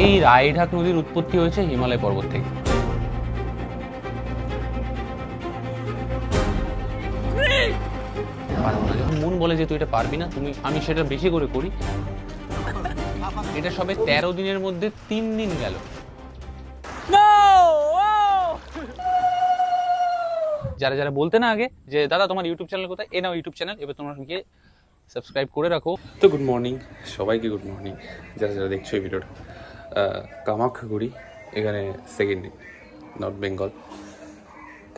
এই রায়ঢাক নদীর উৎপত্তি হয়েছে হিমালয় পর্বত থেকে। যখন মন বলে যে তুই এটা পারবি না, আমি সেটা বেশি করে করি। এটা সবে 13 দিনের মধ্যে 3 দিন গেল। যারা যারা বলতে না আগে যে দাদা তোমার ইউটিউব চ্যানেল কোথায়, এ নাও ইউটিউব চ্যানেল, এবার তোমরা গিয়ে সাবস্ক্রাইব করে রাখো। তো গুড মর্নিং সবাইকে, গুড মর্নিং যারা যারা দেখছো এই ভিডিওটা। কামাখ্যাগুড়ি, এখানে সেকেন্ড দিন, নর্থ বেঙ্গল।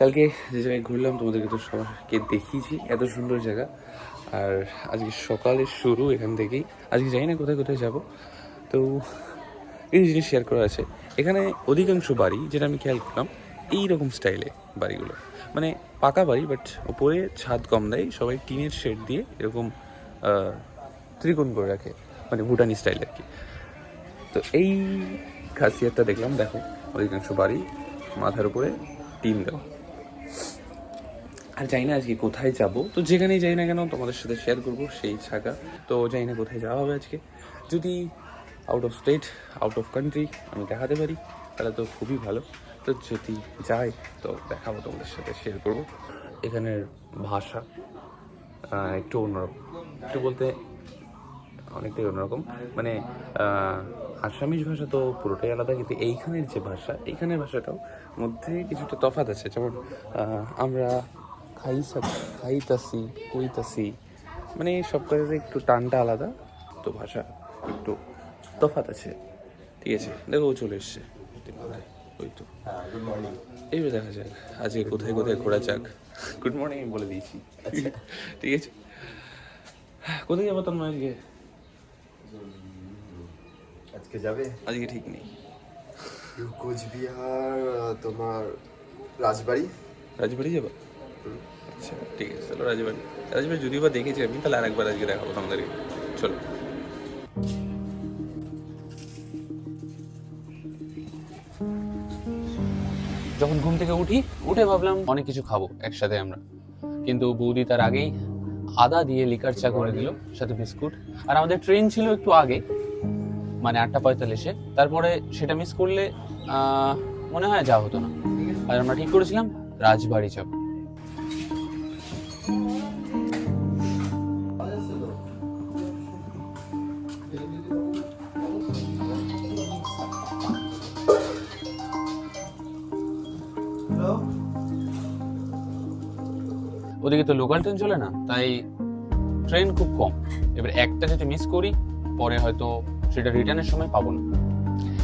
কালকে যে জায়গায় ঘুরলাম তোমাদেরকে তো সবাইকে দেখিয়েছি, এত সুন্দর জায়গা। আর আজকে সকালের শুরু এখান থেকেই। আজকে জানি না কোথায় কোথায় যাব, তো এই জিনিস শেয়ার করা আছে। এখানে অধিকাংশ বাড়ি, যেটা আমি খেয়াল করলাম, এইরকম স্টাইলে বাড়িগুলো, মানে পাকা বাড়ি বাট ওপরে ছাদ কম দেয়, সবাই টিনের শেড দিয়ে এরকম ত্রিকোণ করে রাখে, মানে ভুটানি স্টাইল আর কি। তো এই খাসিয়াতটা দেখলাম, দেখো অধিকাংশ বাড়ি মাথার উপরে টিন দেওয়া। আর জানি না আজকে কোথায় যাব, তো যেখানেই যাই না কেন তোমাদের সাথে শেয়ার করবো সেই জায়গা। তো জানি না কোথায় যাওয়া হবে আজকে। যদি out of state, out of country আমি দেখাতে পারি তাহলে তো খুবই ভালো। তো যদি যাই তো দেখাবো, তোমাদের সাথে শেয়ার করবো। এখানের ভাষা একটু অন্যরকম, একটু বলতে অনেকটাই অন্যরকম। মানে আসামিজ ভাষা তো পুরোটাই আলাদা, কিন্তু এইখানের যে ভাষা, এইখানের ভাষাটাও মধ্যে কিছুটা তফাৎ আছে। যেমন আমরা খাইতাসি, কইতাসি, মানে সব কাজে একটু টানটা আলাদা, তো ভাষা একটু তফাৎ আছে। ঠিক আছে, দেখো চলে এসছে, ওই তো গুড মর্নিং। এইবার দেখা যাক আজকে কোথায় কোথায় ঘোরা যাক। গুড মর্নিং আমি বলে দিয়েছি, ঠিক আছে। কোথায় যাবো তোমার আজকে? আজকে যাবে? আজকে ঠিক নেই। কোচবিহার, তোমার রাজবাড়ি। রাজবাড়ি যাবো? আচ্ছা ঠিক আছে, চলো রাজবাড়ি। রাজবাড়ি যদিও বা দেখেছি আমি, তাহলে আরেকবার আজকে দেখাবো তোমাদেরকে। চলো। যখন ঘুম থেকে উঠে ভাবলাম অনেক কিছু খাবো একসাথে আমরা, কিন্তু বৌদি তার আগেই আদা দিয়ে লিকার চা করে দিল, সাথে বিস্কুট। আর আমাদের ট্রেন ছিল একটু আগে, মানে 8:45-এ। তারপরে সেটা মিস করলে মনে হয় যাওয়া হতো না। আর আমরা ঠিক করেছিলাম রাজবাড়ি যাব। ওদিকে তো লোকাল ট্রেন চলে না, তাই ট্রেন খুব কম। এবার একটা যদি মিস করি পরে হয়তো সেটা রিটার্নের সময় পাবো না,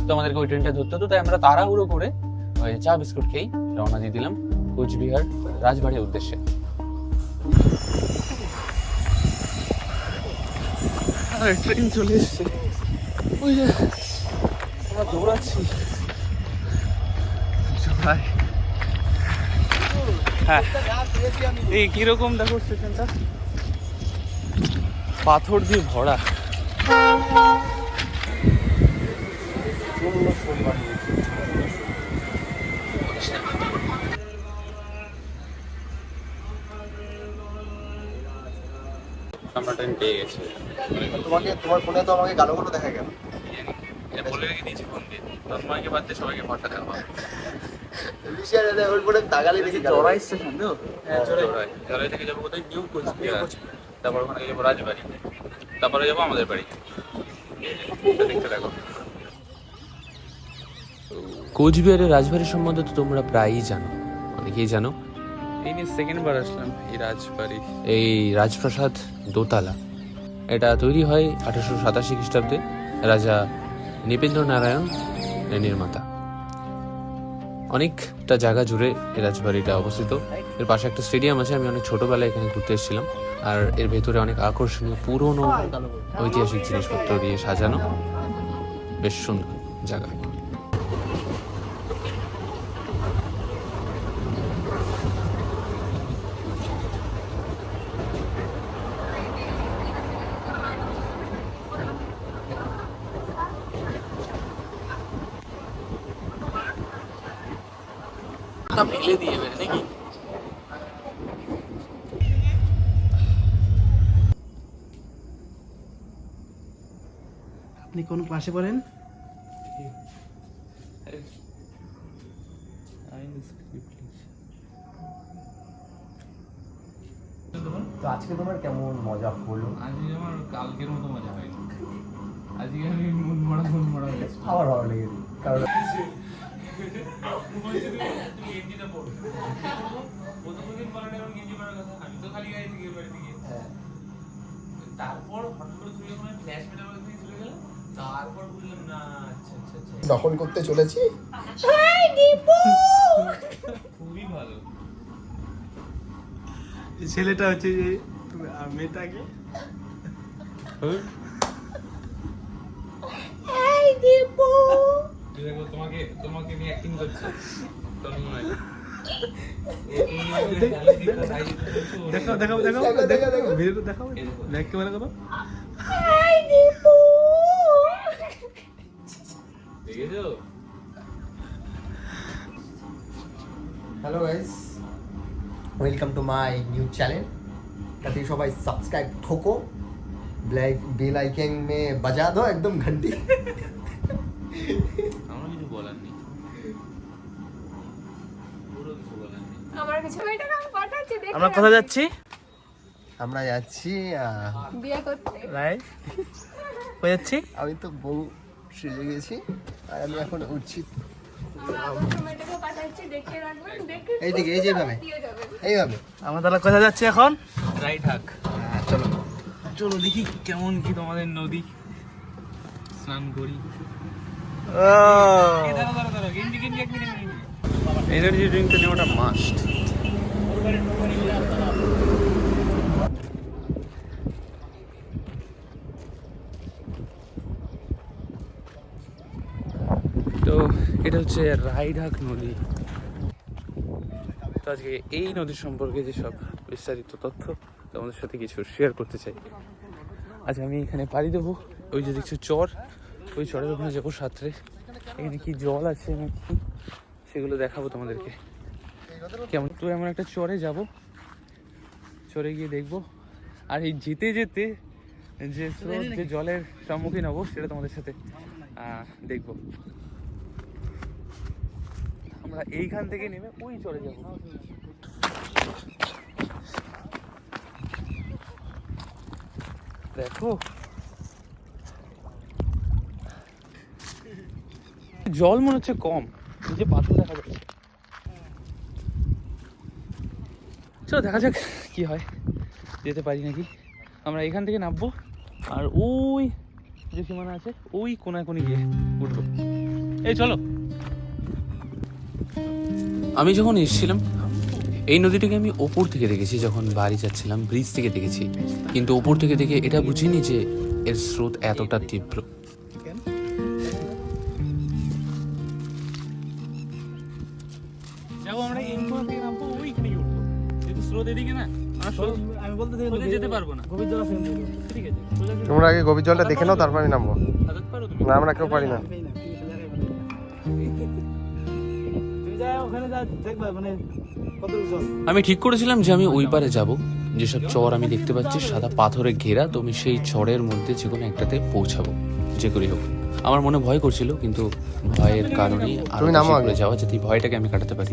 তো আমাদেরকে ওই ট্রেনটা ধরতে হতো। তাই আমরা তাড়াহুড়ো করে ওই চা বিস্কুট খেয়েই রওনা দিয়ে দিলাম কোচবিহার রাজবাড়ির উদ্দেশ্যে। ট্রেন চলে এসছে, ওই যে আমরা দৌড়াচ্ছি। হ্যাঁ, এই কিরকম দেখো স্টেশনটা, পাথর দিয়ে ভরা। আমরা ট্রেন পেয়ে গেছি। তোমার ফোনে তো আমাকে গালো গালো দেখা গেল। বলে রেখে দিয়েছি ফোন দিয়ে, তোমাকে বাদ দিয়ে সবাইকে ফটো দেখাবো। চড়াই স্টেশন তো? হ্যাঁ, চড়াই থেকে যাবো কোথায়? নিউ কোচবিহার। তারপর ওখানে যাবো রাজবাড়ি, তারপরে যাবো আমাদের বাড়ি। দেখতে থাকো। কোচবিহারের রাজবাড়ি সম্বন্ধে তো তোমরা প্রায়ই জানো, অনেকেই জানো। এই নিয়ে সেকেন্ড বার আসলাম এই রাজবাড়ি। এই রাজপ্রাসাদ দোতলা, এটা তৈরি হয় 1887 খ্রিস্টাব্দে রাজা নৃপেন্দ্র নারায়ণ নির্মাতা। অনেকটা জায়গা জুড়ে এই রাজবাড়িটা অবস্থিত। এর পাশে একটা স্টেডিয়াম আছে, আমি অনেক ছোটবেলায় এখানে ঘুরতে এসেছিলাম। আর এর ভেতরে অনেক আকর্ষণীয় পুরনো ঐতিহাসিক জিনিসপত্র দিয়ে সাজানো, বেশ সুন্দর জায়গা। ফেলে দিয়ে নাকি আপনি কোন ক্লাসে পড়েন? তো আজকে তোমার কেমন মজা হলো? আজকে আমার কালকের মতো মজা হয়নি। আজকে আমি মন মরা হয়ে গেছি। আমার ভালো লেগেছে কারণ তারপর হঠাৎ করে তুমি যখন ফ্ল্যাশ মেটাবার থেকে চলে গেলে তারপর বুঝলাম না আচ্ছা আচ্ছা আচ্ছা দখল করতে চলেছি। খুবই ভালো। ছেলেটা হচ্ছে যে মেয়েটাকে দেখো তোমাকে তোমাকে আমি অ্যাক্টিং করছি তন্ময়। দেখাও দেখাও দেখাও দেখো, দেখো। ভিডিওটা দেখাও ব্যাক ক্যামেরা করো। দেখেছো? Hello guys, welcome to my new channel. कहते हैं सबाई सब्सक्राइब ठोको, बेल आइकन में बजा दो एकदम घंटी। আমার কিছু বলার নেই, পুরো কিছু বলার নেই। আমার কিছু এটা নাম পাঠাচ্ছে দেখে আমরা কোথায় যাচ্ছি? আমরা যাচ্ছি বিয়ে করতে রাইট কোথায় যাচ্ছি? আমি তো বউ সেজে গেছি আর আমি এখন উঠছি আমার সময়টাকে পাঠাচ্ছে দেখে রাখবেন দেখে এইদিকে, এই যেভাবে। দিয়ে যাবেন এইভাবে। আমরা তাহলে কোথায় যাচ্ছি এখন? রাইট হাক। চলো চলো দেখি কেমন কি তোমাদের নদী। স্নান করি। এনার্জি ড্রিঙ্কটা নেওয়াটা মাস্ট। তো এটা হচ্ছে রায়ঢাক নদী। তো আজকে এই নদীর সম্পর্কে যেসব বিস্তারিত তথ্য তোমাদের সাথে কিছু শেয়ার করতে চাই। আজ আমি এখানে পাড়ি দেবো। ওই যে দেখছো চর, ওই চরের ওখানে যাবো সাঁতরে। এখানে কি জল আছে নাকি সেগুলো দেখাবো তোমাদেরকে কেমন। তো এমন একটা চরে যাব, চরে গিয়ে দেখবো। আর এই যেতে যেতে যে স্রোত, যে জলের সম্মুখীন হবো সেটা তোমাদের সাথে দেখবো। আমরা এইখান থেকে নেমে ওই চরে যাবো। দেখো জল মনে হচ্ছে কম, যে পাথর দেখা যাচ্ছে। চলো দেখা যাক কি হয়, যেতে পারি নাকি। আমরা এখান থেকে নামবো আর ওই যে সীমানা আছে ওই কোনায় কোণে গিয়ে উঠবো। এই চলো। আমি যখন এসেছিলাম এই নদীটাকে আমি ওপর থেকে দেখেছি, যখন বাড়ি যাচ্ছিলাম ব্রিজ থেকে দেখেছি, কিন্তু ওপর থেকে দেখে এটা বুঝিনি যে এর স্রোত এতটা তীব্র। যাবো আমরা এই কোণা থেকে নামবো, ওইখানে উঠবো। যেহেতু স্রোত এদিকে না, আমি বলতে সোজা যেতে পারবো না। গভীর জল আছে ঠিক আছে, সোজা যেতে তোমরা আগে গভীর জলটা দেখে নাও, তারপর আমি নামবো। পারো তুমি? না, আমরা কেউ পারি না। তুমি যাও ওখানে যা দেখবা মানে কত জল। আমি ঠিক করেছিলাম যে আমি ওই পারে যাব। যেসব চর আমি দেখতে পাচ্ছি সাদা পাথরে ঘেরা, তো আমি সেই চরের মধ্যে যে কোনো একটাতে পৌঁছাবো, যে করেই হোক। আমার মনে ভয় করছিল, কিন্তু ভয়ের কারণেই আরো তুমি নামো বেশি আগে। করে যাওয়া, যাতে এই ভয়টাকে আমি কাটাতে পারি।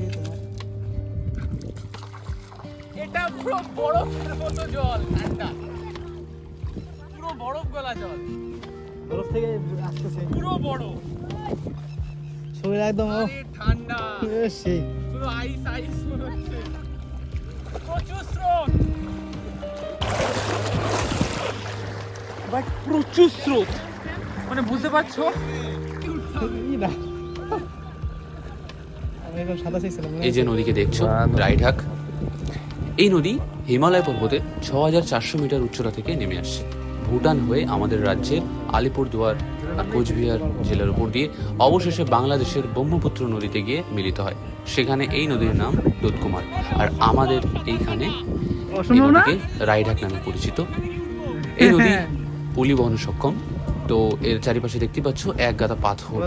এটা পুরো বরফের মতো জল, ঠান্ডা, পুরো বরফ গলা জল, বরফ থেকে আসতেছে পুরো বরফ, শরীর একদম ঠান্ডা, সেই পুরো আইস আইস মনে হচ্ছে। প্রচুর স্রোত, বাট প্রচুর স্রোত, মানে বুঝতে পারছো। না আমি একদম সাদা চাইছিলাম। এই যে নদীকে দেখছো, রায়ঢাক, এই নদী হিমালয় পর্বতে 6400 মিটার উচ্চতা থেকে নেমে আসছে। ভুটান হয়ে আমাদের রাজ্যের আলিপুরদুয়ার আর কোচবিহার জেলার উপর দিয়ে অবশেষে বাংলাদেশের ব্রহ্মপুত্র নদীতে গিয়ে মিলিত হয়। সেখানে এই নদীর নাম দুধকুমার, আর আমাদের এইখানে এই নদীকে রায়ঢাক নামে পরিচিত। এই নদী পলি বহন সক্ষম, তো এর চারিপাশে দেখতে পাচ্ছ এক গাদা পাথর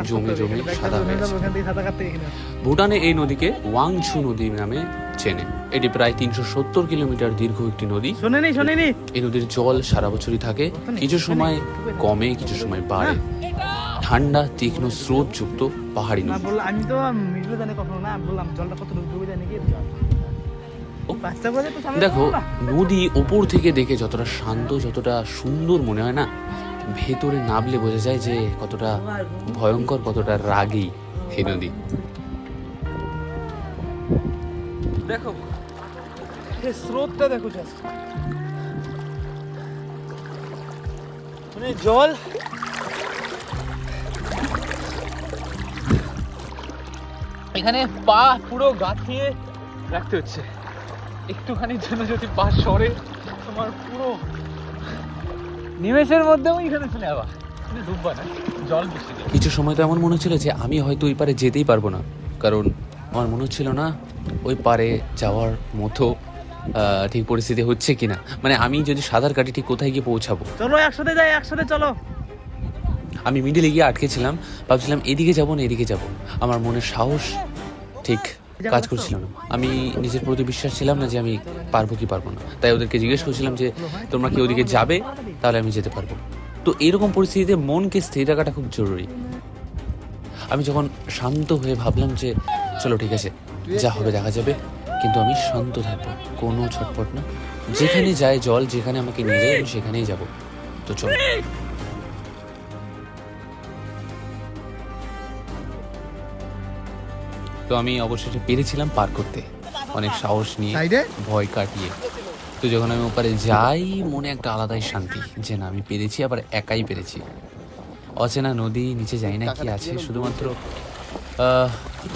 জমে জমে সাদা হয়ে আছে। ওখান থেকে সাঁতার কাটতে এখানে ভুটানে এই নদীকে ওয়াংছু নদী নামে চেনে। এটি প্রায় 370 কিলোমিটার দীর্ঘ একটি নদী। শোনেনি এই নদীর জল সারা বছরই থাকে, কিছু সময় কমে কিছু সময় বাড়ে। ঠান্ডা তীক্ষ্ণ স্রোতযুক্ত পাহাড়ি না নদী। বললাম আমি তো মিডলে জানি কখনো না, আমি বললাম জলটা কত ডুবে যায় নাকি বাচ্চা বলে তো সামনে দেখো, বলবো না। নদী ওপর থেকে দেখে যতটা শান্ত যতটা সুন্দর মনে হয় না, ভেতরে নামলে বোঝা যায় যে কতটা ভয়ঙ্কর কতটা রাগী এই নদী। দেখো এই স্রোতটা দেখো জাস্ট, মানে জল এখানে পা পুরো গাঁথিয়ে রাখতে হচ্ছে, একটুখানির জন্য যদি পা সরে তোমার পুরো নিমেষের মধ্যেও এখানে চলে যাবা, ডুববা না জল বেশি। কিছু সময় তো এমন মনে হচ্ছিল যে আমি হয়তো ওই পারে যেতেই পারবো না, কারণ আমার মনে হচ্ছিল না ওই পারে যাওয়ার মতো ঠিক পরিস্থিতি হচ্ছে কিনা। মানে আমি যদি সাঁতার কাটি ঠিক কোথায় গিয়ে পৌঁছাবো। চলো একসাথে যাই, একসাথে চলো। আমি মিডিলে গিয়ে আটকেছিলাম, ভাবছিলাম এদিকে যাবো না এদিকে যাবো। আমার মনের সাহস ঠিক কাজ করছিল না, আমি নিজের প্রতি বিশ্বাস ছিলাম না যে আমি পারবো কি পারবো না। তাই ওদেরকে জিজ্ঞেস করছিলাম যে তোমরা কি ওদিকে যাবে, তাহলে আমি যেতে পারবো। তো এরকম পরিস্থিতিতে মনকে স্থির রাখাটা খুব জরুরি। আমি যখন শান্ত হয়ে ভাবলাম যে চলো ঠিক আছে যা হবে দেখা যাবে, কিন্তু আমি শান্ত থাকবো, কোনো ছটফট না। যেখানে যায় জল, যেখানে আমাকে নিয়ে যায় আমি সেখানেই যাবো। তো চলো। তো আমি অবশেষে পেরেছিলাম পার করতে, অনেক সাহস নিয়ে, ভয় কাটিয়ে। তো যখন আমি ওপারে যাই, মনে একটা আলাদাই শান্তি যে না আমি পেরেছি, আবার একাই পেরেছি। অচেনা নদী, নিচে যাই না কি আছে, শুধুমাত্র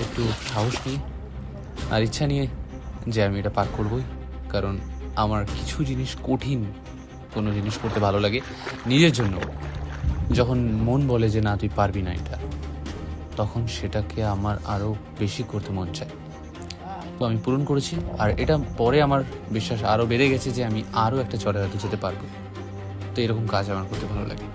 একটু সাহস নিয়ে আর ইচ্ছা নিয়ে যে আমি এটা পার করবই। কারণ আমার কিছু জিনিস কঠিন কোনো জিনিস করতে ভালো লাগে নিজের জন্য। যখন মন বলে যে না তুই পারবি না এটা, তখন সেটাকে আমার আরও বেশি করতে মন চায়। তো আমি পূরণ করেছি, আর এটা পরে আমার বিশ্বাস আরও বেড়ে গেছে যে আমি আরও একটা চড়াই হয়তো যেতে পারবো। তো এরকম কাজ আমার করতে ভালো লাগে।